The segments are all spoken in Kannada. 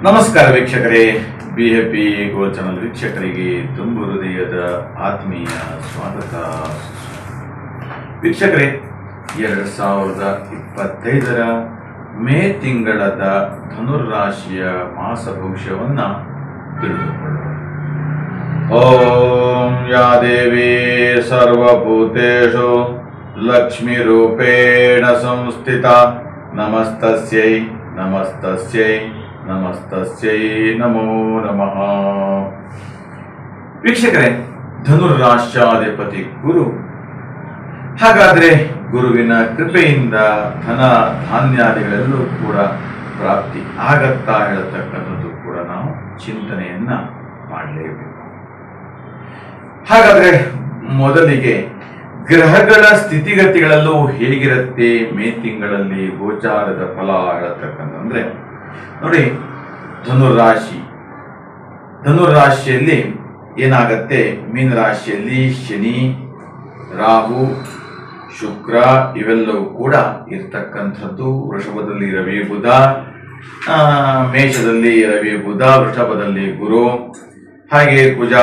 ನಮಸ್ಕಾರ ವೀಕ್ಷಕರೇ, ಬಿಎಪಿ ಗೋ ಚಾನಲ್ ವೀಕ್ಷಕರಿಗೆ ತುಂಬು ಹೃದಯದ ಆತ್ಮೀಯ ಸ್ವಾಗತ. ವೀಕ್ಷಕರೇ, 2025ರ ಮೇ ತಿಂಗಳದ ಧನುರಾಶಿಯ ಮಾಸ ಭವಿಷ್ಯವನ್ನ ತಿಳಿದುಕೊಳ್ಳೋಣ. ಓಂ ಯಾ ದೇವಿ ಸರ್ವಭೂತೇಷು ಲಕ್ಷ್ಮೀ ರೂಪೇಣ ಸಂಸ್ಥಿತ ನಮಸ್ತಸ್ಯೈ ನಮಸ್ತಸ್ಯೈ ನಮಸ್ತಸ್ಯೈ ನಮೋ ನಮಃ. ವೀಕ್ಷಕರೇ, ಧನುರಾಶ್ಯಾಧಿಪತಿ ಗುರು. ಹಾಗಾದ್ರೆ ಗುರುವಿನ ಕೃಪೆಯಿಂದ ಧನ ಧಾನ್ಯಾದಿಗಳೆಲ್ಲೂ ಕೂಡ ಪ್ರಾಪ್ತಿ ಆಗತ್ತಾ ಹೇಳತಕ್ಕಂಥದ್ದು ಕೂಡ ನಾವು ಚಿಂತನೆಯನ್ನ ಮಾಡಲೇಬೇಕು. ಹಾಗಾದ್ರೆ ಮೊದಲಿಗೆ ಗ್ರಹಗಳ ಸ್ಥಿತಿಗತಿಗಳಲ್ಲೂ ಹೇಗಿರುತ್ತೆ ಮೇ ತಿಂಗಳಲ್ಲಿ ಗೋಚಾರದ ಫಲ ಹೇಳತಕ್ಕಂತಂದ್ರೆ ನೋಡಿ, ಧನುರಾಶಿಯಲ್ಲಿ ಏನಾಗತ್ತೆ, ಮೀನರಾಶಿಯಲ್ಲಿ ಶನಿ, ರಾಹು, ಶುಕ್ರ ಇವೆಲ್ಲವೂ ಕೂಡ ಇರ್ತಕ್ಕಂಥದ್ದು. ವೃಷಭದಲ್ಲಿ ರವಿ ಬುಧ, ಮೇಷದಲ್ಲಿ ರವಿ ಬುಧ, ವೃಷಭದಲ್ಲಿ ಗುರು, ಹಾಗೆ ಕುಜ,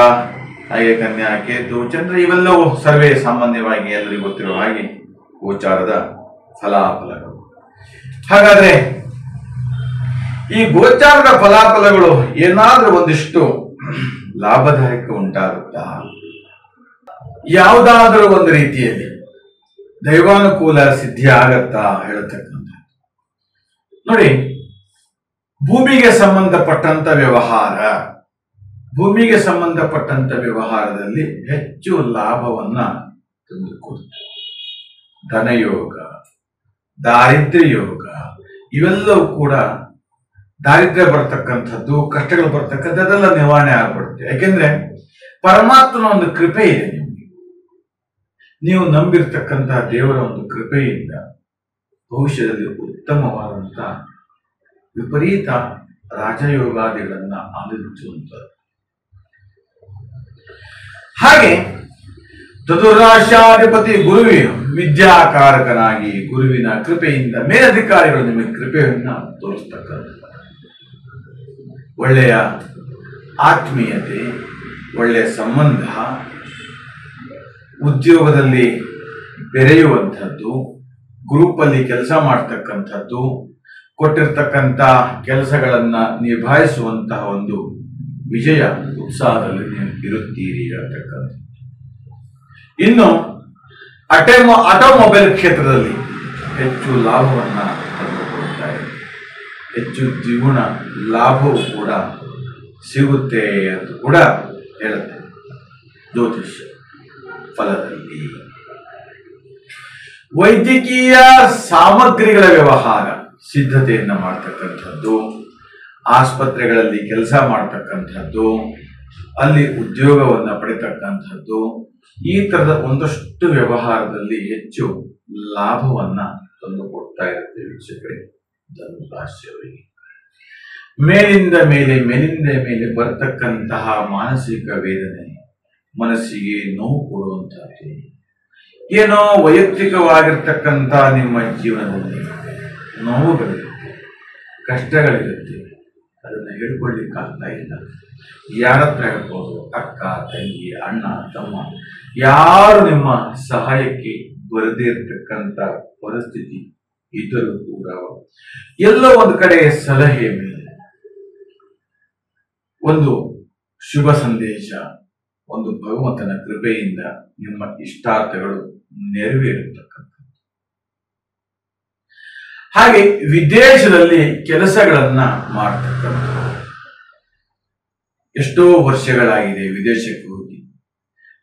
ಹಾಗೆ ಕನ್ಯಾ, ಕೇತು, ಚಂದ್ರ ಇವೆಲ್ಲವೂ ಸರ್ವೇ ಸಾಮಾನ್ಯವಾಗಿ ಎಲ್ಲರಿಗೂ ಗೊತ್ತಿರುವ ಹಾಗೆ ಗೋಚಾರದ ಫಲಾಫಲಗಳು. ಹಾಗಾದ್ರೆ ಈ ಗೋಚಾರದ ಫಲಾಫಲಗಳು ಏನಾದ್ರೂ ಒಂದಿಷ್ಟು ಲಾಭದಾಯಕ ಉಂಟಾಗುತ್ತಾ, ಯಾವುದಾದ್ರೂ ಒಂದು ರೀತಿಯಲ್ಲಿ ದೈವಾನುಕೂಲ ಸಿದ್ಧಿ ಆಗತ್ತಾ ಹೇಳತಕ್ಕಂಥ ನೋಡಿ, ಭೂಮಿಗೆ ಸಂಬಂಧಪಟ್ಟಂತ ವ್ಯವಹಾರದಲ್ಲಿ ಹೆಚ್ಚು ಲಾಭವನ್ನ ತಂದುಕೊಡುತ್ತೆ. ಧನಯೋಗ, ದಾರಿದ್ರ್ಯ ಯೋಗ ಇವೆಲ್ಲವೂ ಕೂಡ, ದಾರಿದ್ರ್ಯ ಬರ್ತಕ್ಕಂಥದ್ದು, ಕಷ್ಟಗಳು ಬರ್ತಕ್ಕಂಥದ್ದು ಅದೆಲ್ಲ ನಿವಾರಣೆ ಆಗ್ಬಿಡುತ್ತೆ. ಯಾಕೆಂದ್ರೆ ಪರಮಾತ್ಮನ ಒಂದು ಕೃಪೆ ಇದೆ ನಿಮಗೆ. ನೀವು ನಂಬಿರ್ತಕ್ಕಂತಹ ದೇವರ ಒಂದು ಕೃಪೆಯಿಂದ ಭವಿಷ್ಯದಲ್ಲಿ ಉತ್ತಮವಾದಂತ ವಿಪರೀತ ರಾಜಯೋಗಾದಿಗಳನ್ನ ಆಲಿಸುವಂಥದ್ದು. ಹಾಗೆ ಧನುರಾಶಾಧಿಪತಿ ಗುರುವಿ ವಿದ್ಯಾಕಾರಕನಾಗಿ ಗುರುವಿನ ಕೃಪೆಯಿಂದ ಮೇಲಧಿಕಾರಿಗಳು ನಿಮಗೆ ಕೃಪೆಯನ್ನ ತೋರಿಸ್ತಕ್ಕಂಥ ಒಳ್ಳೆಯ ಆತ್ಮೀಯತೆ, ಒಳ್ಳೆಯ ಸಂಬಂಧ, ಉದ್ಯೋಗದಲ್ಲಿ ಬೆರೆಯುವಂಥದ್ದು, ಗ್ರೂಪಲ್ಲಿ ಕೆಲಸ ಮಾಡ್ತಕ್ಕಂಥದ್ದು, ಕೊಟ್ಟಿರ್ತಕ್ಕಂಥ ಕೆಲಸಗಳನ್ನ ನಿಭಾಯಿಸುವಂತಹ ಒಂದು ವಿಜಯ ಉತ್ಸಾಹದಲ್ಲಿ ನೀವು ಇರುತ್ತೀರಿ ಅಂತಕ್ಕಂಥ. ಇನ್ನು ಆಟೋಮೊಬೈಲ್ ಕ್ಷೇತ್ರದಲ್ಲಿ ಹೆಚ್ಚು ಲಾಭವನ್ನ ಪಡೆದುಕೊಳ್ತಾ ಇದೆ. ಹೆಚ್ಚು ದ್ವಿಗುಣ ಲಾಭವೂ ಕೂಡ ಸಿಗುತ್ತೆ ಅಂತ ಕೂಡ ಹೇಳುತ್ತೆ ಜ್ಯೋತಿಷ್ಯ ಫಲದಲ್ಲಿ. ವೈದ್ಯಕೀಯ ಸಾಮಗ್ರಿಗಳ ವ್ಯವಹಾರ ಸಿದ್ಧತೆಯನ್ನ ಮಾಡ್ತಕ್ಕಂಥದ್ದು, ಆಸ್ಪತ್ರೆಗಳಲ್ಲಿ ಕೆಲಸ ಮಾಡ್ತಕ್ಕಂಥದ್ದು, ಅಲ್ಲಿ ಉದ್ಯೋಗವನ್ನ ಪಡಿತಕ್ಕಂಥದ್ದು, ಈ ತರದ ಒಂದಷ್ಟು ವ್ಯವಹಾರದಲ್ಲಿ ಹೆಚ್ಚು ಲಾಭವನ್ನ ತಂದುಕೊಡ್ತಾ ಇರುತ್ತೆ ವೀಕ್ಷಕರೇ ಧನುರಾಶಿಯವರಿಗೆ. ಮೇಲಿಂದ ಮೇಲೆ ಬರ್ತಕ್ಕಂತಹ ಮಾನಸಿಕ ವೇದನೆ, ಮನಸ್ಸಿಗೆ ನೋವು ಕೊಡುವಂತಹದ್ದು, ಏನೋ ವೈಯಕ್ತಿಕವಾಗಿರ್ತಕ್ಕಂಥ ನಿಮ್ಮ ಜೀವನದಲ್ಲಿ ನೋವುಗಳಿರುತ್ತೆ, ಕಷ್ಟಗಳಿರುತ್ತೆ, ಅದನ್ನ ಹೇಳ್ಕೊಳ್ಳಿಕ್ಕಾಗ್ತಾ ಇಲ್ಲ. ಯಾರ ಹತ್ರ ಹೇಳ್ಬೋದು? ಅಕ್ಕ, ತಂಗಿ, ಅಣ್ಣ, ತಮ್ಮ, ಯಾರು ನಿಮ್ಮ ಸಹಾಯಕ್ಕೆ ಬರದೇ ಇರತಕ್ಕಂಥ ಪರಿಸ್ಥಿತಿ ಇದ್ದರೂ ಕೂಡ ಎಲ್ಲೋ ಒಂದು ಕಡೆ ಸಲಹೆ ಮೇಲೆ ಒಂದು ಶುಭ ಸಂದೇಶ, ಒಂದು ಭಗವಂತನ ಕೃಪೆಯಿಂದ ನಿಮ್ಮ ಇಷ್ಟಾರ್ಥಗಳು ನೆರವೇರತಕ್ಕಂಥ. ಹಾಗೆ ವಿದೇಶದಲ್ಲಿ ಕೆಲಸಗಳನ್ನ ಮಾಡ್ತಕ್ಕಂಥ, ಎಷ್ಟೋ ವರ್ಷಗಳಾಗಿದೆ ವಿದೇಶಕ್ಕೆ ಹೋಗಿ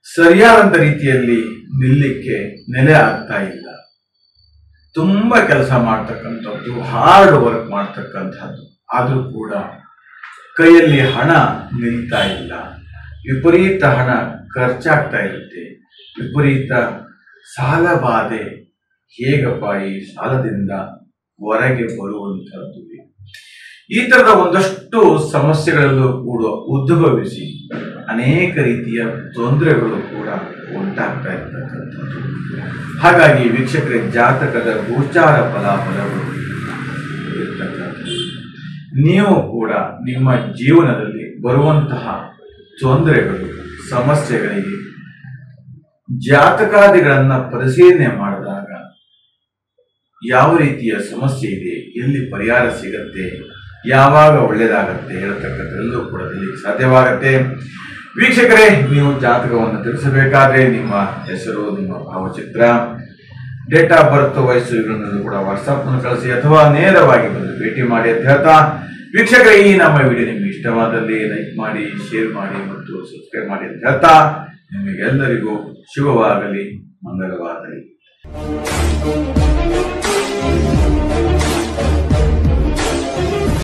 ಸರಿಯಾದಂತ ರೀತಿಯಲ್ಲಿ ನಿಲ್ಲಕ್ಕೆ ನೆಲೆ ಆಗ್ತಾ ಇಲ್ಲ. ತುಂಬಾ ಕೆಲಸ ಮಾಡ್ತಕ್ಕಂಥದ್ದು, ಹಾರ್ಡ್ ವರ್ಕ್ ಮಾಡ್ತಕ್ಕಂಥದ್ದು, ಆದ್ರೂ ಕೂಡ ಕೈಯಲ್ಲಿ ಹಣ ನಿಲ್ತಾ ಇಲ್ಲ. ವಿಪರೀತ ಹಣ ಖರ್ಚಾಗ್ತಾ ಇರುತ್ತೆ. ವಿಪರೀತ ಸಾಲ ಬಾಧೆ. ಹೇಗಪ್ಪ ಈ ಸಾಲದಿಂದ ಹೊರಗೆ ಬರುವಂತಹದ್ದು? ಈ ತರದ ಒಂದಷ್ಟು ಸಮಸ್ಯೆಗಳಲ್ಲೂ ಕೂಡ ಉದ್ಭವಿಸಿ ಅನೇಕ ರೀತಿಯ ತೊಂದರೆಗಳು ಕೂಡ ಉಂಟಾಗ್ತಾ ಇರ್ತಕ್ಕಂಥದ್ದು. ಹಾಗಾಗಿ ವೀಕ್ಷಕರ ಜಾತಕದ ಗೋಚಾರ ಫಲಾಫಲಗಳು ಇರ್ತಕ್ಕಂಥದ್ದು ನೀವು ಕೂಡ ನಿಮ್ಮ ಜೀವನದಲ್ಲಿ ಬರುವಂತಹ ತೊಂದರೆಗಳು, ಸಮಸ್ಯೆಗಳಿಗೆ ಜಾತಕಾದಿಗಳನ್ನ ಪರಿಶೀಲನೆ ಮಾಡಿದಾಗ ಯಾವ ರೀತಿಯ ಸಮಸ್ಯೆ ಇದೆ, ಎಲ್ಲಿ ಪರಿಹಾರ ಸಿಗತ್ತೆ, ಯಾವಾಗ ಒಳ್ಳೇದಾಗತ್ತೆ ಹೇಳ್ತಕ್ಕಂಥದ್ದೆಲ್ಲೂ ಕೂಡ ತಿಳಿಯಲಿಕ್ಕೆ ಸಾಧ್ಯವಾಗತ್ತೆ. ವೀಕ್ಷಕರೇ, ನೀವು ಜಾತಕವನ್ನು ತಿಳಿಸಬೇಕಾದ್ರೆ ನಿಮ್ಮ ಹೆಸರು, ನಿಮ್ಮ ಭಾವಚಿತ್ರ, ಡೇಟ್ ಆಫ್ ಬರ್ತ್, ವಯಸ್ಸು ಇವುಗಳನ್ನು ಕೂಡ ವಾಟ್ಸ್ಆಪ್ ನಲ್ಲಿ ಕಳಿಸಿ ಅಥವಾ ನೇರವಾಗಿ ಬಂದು ಭೇಟಿ ಮಾಡಿ ಅಂತ ಹೇಳ್ತಾ, ವೀಕ್ಷಕರೇ ಈ ನಮ್ಮ ವಿಡಿಯೋ ನಿಮಗೆ ಇಷ್ಟವಾದಲ್ಲಿ ಲೈಕ್ ಮಾಡಿ, ಶೇರ್ ಮಾಡಿ ಮತ್ತು ಸಬ್ಸ್ಕ್ರೈಬ್ ಮಾಡಿ ಅಂತ ಹೇಳ್ತಾ, ನಿಮಗೆಲ್ಲರಿಗೂ ಶುಭವಾಗಲಿ, ಮಂಗಲವಾಗಲಿ.